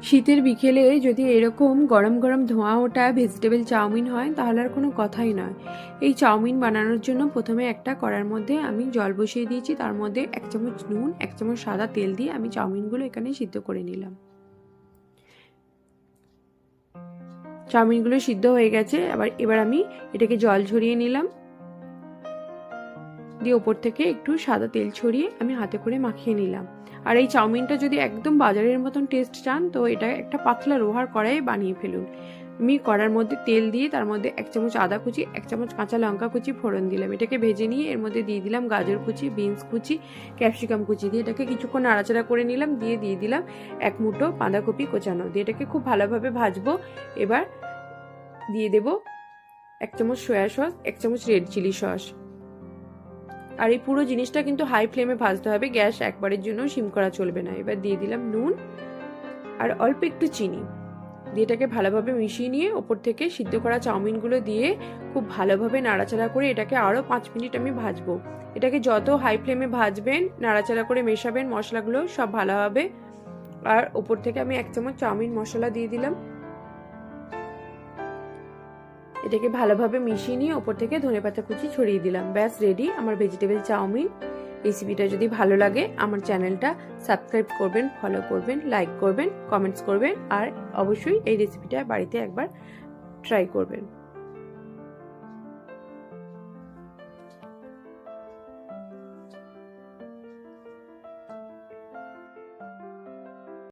শীতের বিকেলে যদি এরকম গরম গরম ধোঁয়া ওঠা ভেজিটেবল চাউমিন হয় তাহলে আর কোনো কথাই নয়। এই চাউমিন বানানোর জন্য প্রথমে একটা কড়ার মধ্যে আমি জল বসিয়ে দিয়েছি, তার মধ্যে 1 চামচ নুন 1 চামচ সাদা তেল দিয়ে আমি চাউমিনগুলো এখানে সিদ্ধ করে নিলাম। চাউমিনগুলো সিদ্ধ হয়ে গেছে, এবার আমি এটাকে জল ঝরিয়ে নিলাম, দিয়ে ওপর থেকে একটু সাদা তেল ছড়িয়ে আমি হাতে করে মাখিয়ে নিলাম। আর এই চাউমিনটা যদি একদম বাজারের মতন টেস্ট চান তো এটা একটা পাতলা লোহার কড়াইয়ে বানিয়ে ফেলুন। আমি কড়ার মধ্যে তেল দিয়ে তার মধ্যে 1 চামচ আদা কুচি 1 চামচ কাঁচা লঙ্কা কুচি ফোড়ন দিলাম। এটাকে ভেজে নিয়ে এর মধ্যে দিয়ে দিলাম গাজর কুচি, বিনস কুচি, ক্যাপসিকাম কুচি দিয়ে এটাকে কিছুক্ষণ নাড়াচাড়া করে নিলাম। দিয়ে দিলাম 1 মুঠো বাঁধাকপি কোচানো, দিয়ে এটাকে খুব ভালোভাবে ভাজবো। এবার দিয়ে দেব 1 চামচ সয়া সস 1 চামচ রেড চিলি সস। আর এই পুরো জিনিসটা কিন্তু হাই ফ্লেমে ভাজতে হবে, গ্যাস একবারের জন্য সিম করা চলবে না। এবার দিয়ে দিলাম নুন আর অল্প একটু চিনি, দিয়ে এটাকে ভালোভাবে মিশিয়ে নিয়ে ওপর থেকে সিদ্ধ করা চাউমিনগুলো দিয়ে খুব ভালোভাবে নাড়াচাড়া করে এটাকে আরও 5 মিনিট আমি ভাজবো। এটাকে যত হাই ফ্লেমে ভাজবেন, নাড়াচাড়া করে মেশাবেন, মশলাগুলো সব ভালো হবে। আর ওপর থেকে আমি 1 চামচ চাউমিন মশলা দিয়ে দিলাম। এটাকে ভালোভাবে মিশিয়ে নিয়ে ওপর থেকে ধনেপাতা কুচি ছড়িয়ে দিলাম। ব্যাস রেডি আমার ভেজিটেবল চাউমিন। রেসিপিটা যদি ভালো লাগে আমার চ্যানেলটা সাবস্ক্রাইব করবেন, ফলো করবেন, লাইক করবেন, কমেন্টস করবেন আর অবশ্যই এই রেসিপিটা বাড়িতে একবার ট্রাই করবেন।